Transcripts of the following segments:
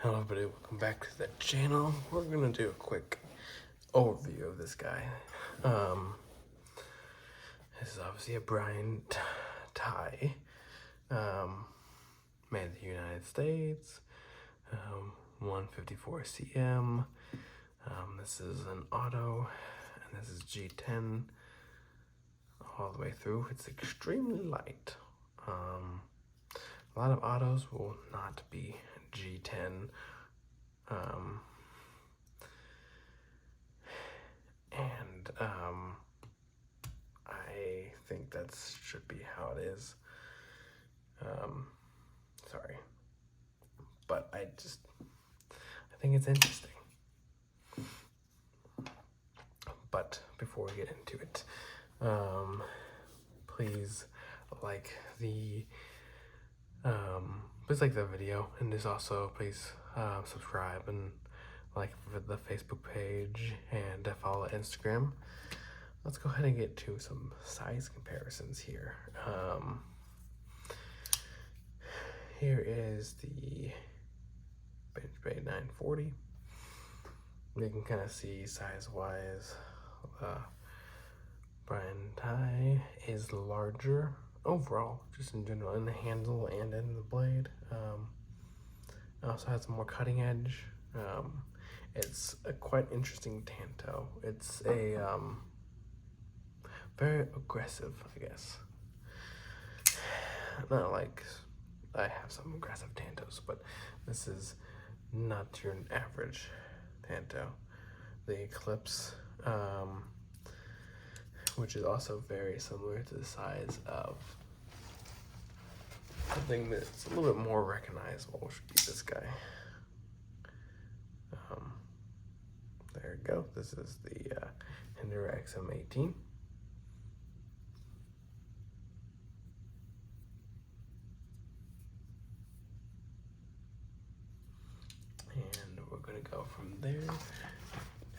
Hello everybody, welcome back to the channel. We're gonna do a quick overview of this guy. This is obviously a Brian Tighe, made in the United States, 154 cm. This is an auto, and this is G10 all the way through. It's extremely light. A lot of autos will not be G10. I think that should be how it is. Sorry, but I think it's interesting. But before we get into it, please like the video, and just also please subscribe and like the Facebook page and follow Instagram. Let's go ahead and get to some size comparisons here. Here is the bench bay 940. You can kind of see size-wise, Brian Tighe is larger overall, just in general, in the handle and in the blade. It also has more cutting edge. It's a quite interesting Tanto. It's a very aggressive, I guess. Not like I have some aggressive Tantos, but this is not your average Tanto. The Eclipse, which is also very similar to the size of something that's a little bit more recognizable, should be this guy. There we go. This is the Hinder XM18. And we're gonna go from there,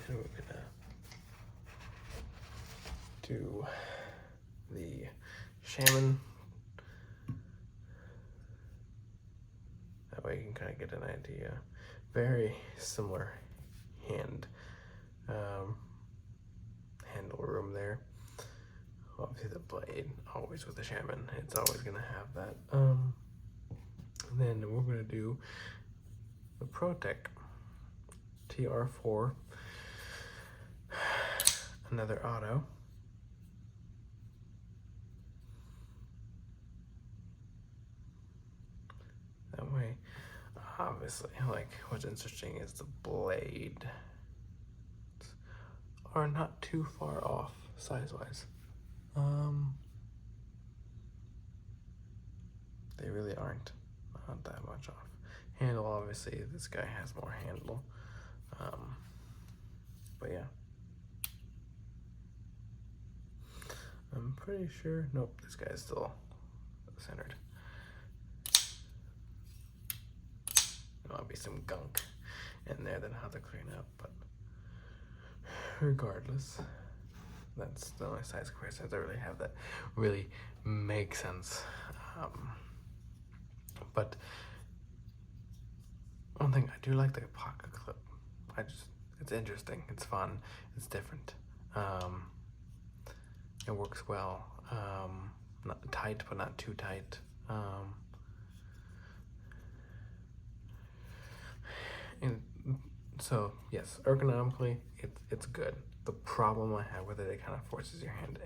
and we're gonna do the Shaman. That way you can kind of get an idea. Very similar handle room there. Obviously the blade, always with the Shaman, it's always gonna have that. And then we're gonna do the ProTech TR4, another auto. That way, obviously, like, what's interesting is the blade are not too far off size-wise. They really aren't, not that much off. Handle, obviously, this guy has more handle. But yeah. I'm pretty sure, nope, this guy's still centered. There might be some gunk in there that I'll have to clean up, but regardless, that's the only size comparisons I really have that really make sense. But one thing, I do like the pocket clip. It's interesting, it's fun, it's different. It works well. Not tight, but not too tight. And so yes, ergonomically, it's good. The problem I have with it, it kind of forces your hand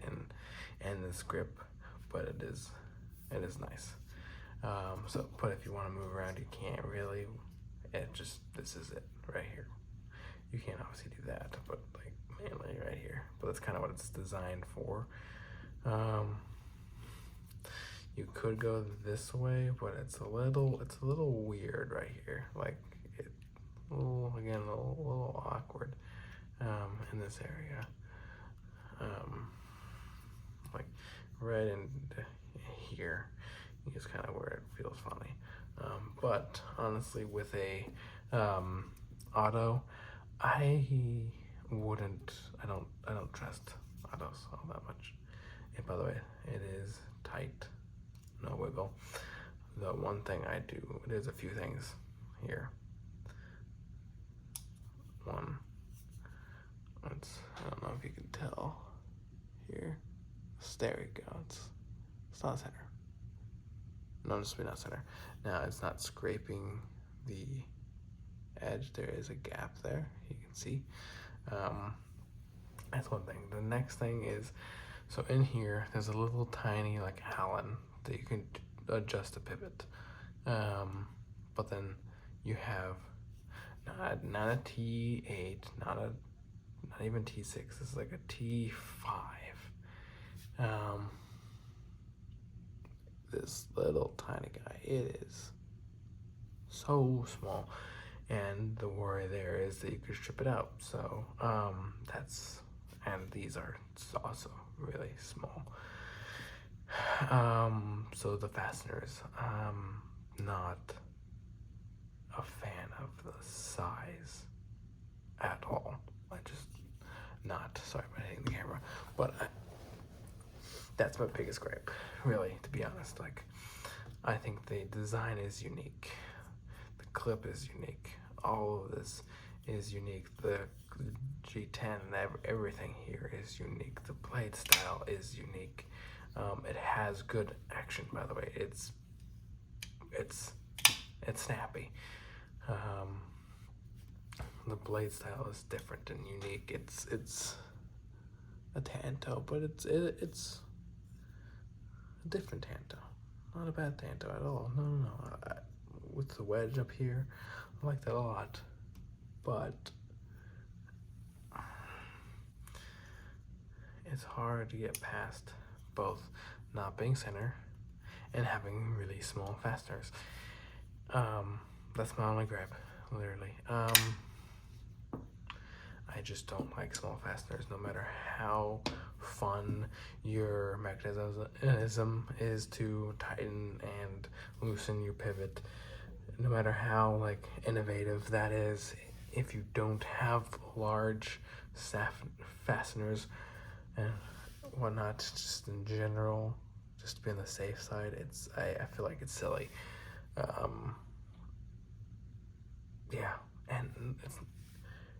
in this grip, but it is nice. But if you want to move around, you can't really. This is it right here. You can't obviously do that, but like mainly right here. But that's kind of what it's designed for. You could go this way, but it's a little weird right here. Like a little awkward in this area. Like right in here is kind of where it feels funny. But honestly, with a auto, I don't trust autos all that much. And by the way, it is tight, no wiggle. The one thing I do, there's a few things here. I don't know if you can tell here. There we go. It's not center. Noticeably not center. Now it's not scraping the edge. There is a gap there, you can see. That's one thing. The next thing is, so in here there's a little tiny like Allen that you can adjust the pivot, but then you have not a T8, not even T6. This is like a T5. This little tiny guy, it is so small, and the worry there is that you could strip it out. So and these are also really small. So the fasteners, not a fan of the size at all. I just not, sorry about hitting the camera, but that's my biggest gripe, really, to be honest. Like, I think the design is unique, the clip is unique, all of this is unique, the G10 and everything here is unique, the blade style is unique. It has good action, by the way. It's snappy. The blade style is different and unique. It's a Tanto, but it's a different Tanto. Not a bad Tanto at all. No. With the wedge up here, I like that a lot. But it's hard to get past both not being center and having really small fasteners. That's my only gripe, literally. I just don't like small fasteners, no matter how fun your mechanism is to tighten and loosen your pivot, no matter how like innovative that is. If you don't have large fasteners and whatnot, just in general, just to be on the safe side, I feel like it's silly. Yeah, and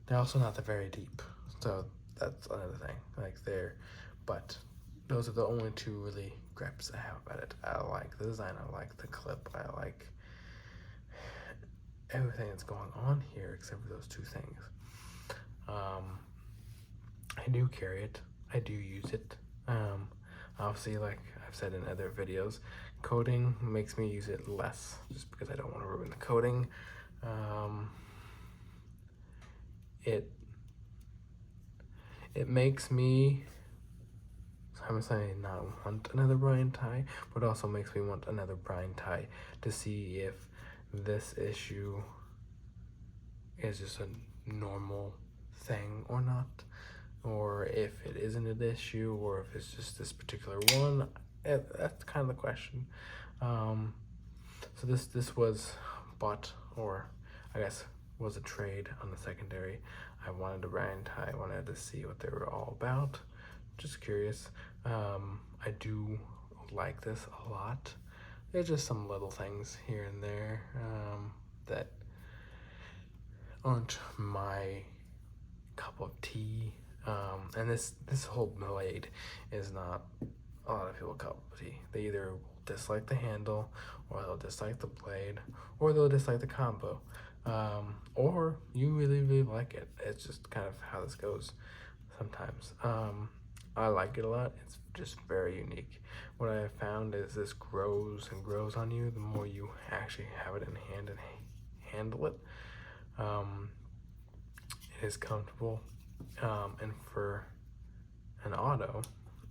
they're also not that very deep, so that's another thing. Like but those are the only two really gripes I have about it. I like the design, I like the clip, I like everything that's going on here except for those two things. I do carry it, I do use it. Obviously, like I've said in other videos, coating makes me use it less just because I don't want to ruin the coating. It makes me, I'm saying, not want another Brian Tighe, but also makes me want another Brian Tighe to see if this issue is just a normal thing or not, or if it isn't an issue, or if it's just this particular one. That's kind of the question. So this was bought, or I guess was a trade on the secondary. I wanted a Brian Tighe, I wanted to see what they were all about. Just curious. I do like this a lot. There's just some little things here and there that aren't my cup of tea. And this whole blade is not a lot of people's cup of tea. They either dislike the handle, or they'll dislike the blade, or they'll dislike the combo, or you really like it. It's just kind of how this goes sometimes. I like it a lot. It's just very unique. What I have found is this grows and grows on you the more you actually have it in hand and handle it. It is comfortable, and for an auto,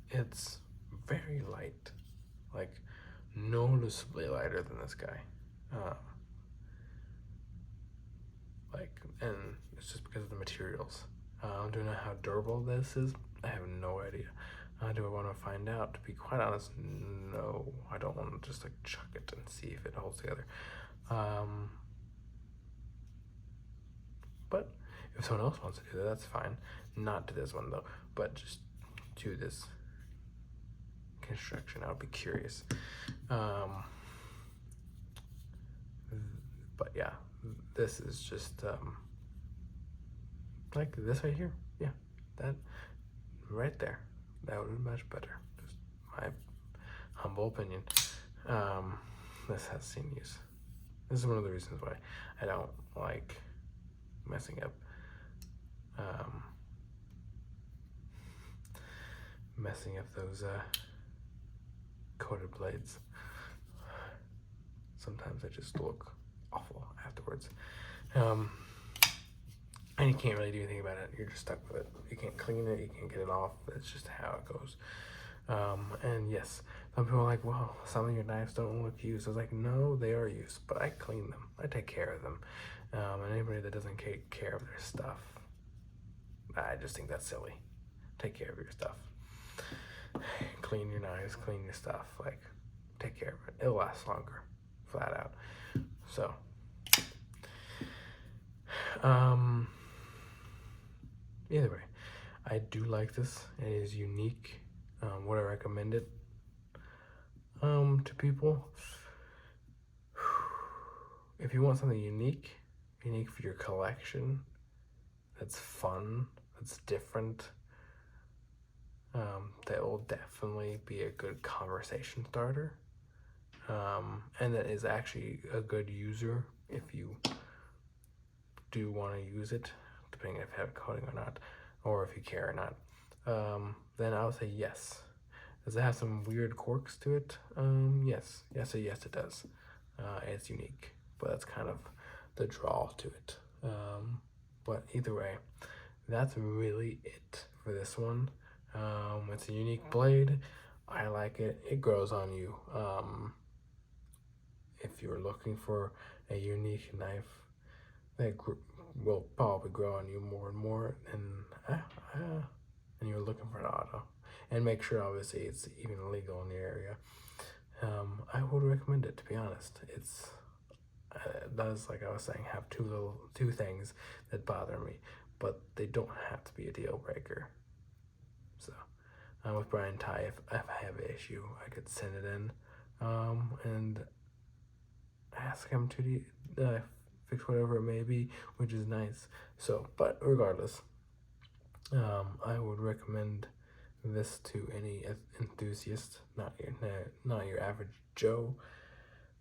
it's very light, like noticeably lighter than this guy. And it's just because of the materials. Do I know how durable this is? I have no idea. Do I want to find out? To be quite honest, no. I don't want to just like chuck it and see if it holds together. But if someone else wants to do that, that's fine. Not to this one though, but just to this construction. I would be curious. But yeah, this is just like this right here. Yeah, that right there, that would be much better. Just my humble opinion. This has seen use. This is one of the reasons why I don't like messing up those coated blades. Sometimes they just look awful afterwards. And you can't really do anything about it. You're just stuck with it. You can't clean it. You can't get it off. That's just how it goes. And yes, some people are like, well, some of your knives don't look used. I was like, no, they are used, but I clean them. I take care of them. And anybody that doesn't take care of their stuff, I just think that's silly. Take care of your stuff. Clean your knives, clean your stuff. Like, take care of it. It'll last longer, flat out. So, either way, I do like this. It is unique. Would I recommend it to people? If you want something unique for your collection, that's fun, that's different, that will definitely be a good conversation starter, and that is actually a good user if you do want to use it, depending if you have a coating or not, or if you care or not. Then I would say yes. Does it have some weird quirks to it? Yes, it does. It's unique, but that's kind of the draw to it. But either way, that's really it for this one. It's a unique blade. I like it. It grows on you. If you're looking for a unique knife that will probably grow on you more and more, and you're looking for an auto, and make sure obviously it's even legal in the area, I would recommend it, to be honest. It does, like I was saying, have two things that bother me, but they don't have to be a deal breaker. So with Brian Tighe, if I have an issue, I could send it in and ask him to fix whatever it may be, which is nice. So, but regardless, I would recommend this to any enthusiast, not your average Joe.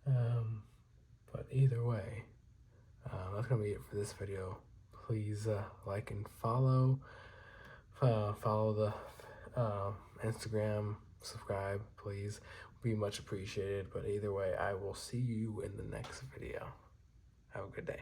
But either way, that's gonna be it for this video. Please like and follow. Follow the Instagram. Subscribe, please. Would be much appreciated. But either way, I will see you in the next video. Have a good day.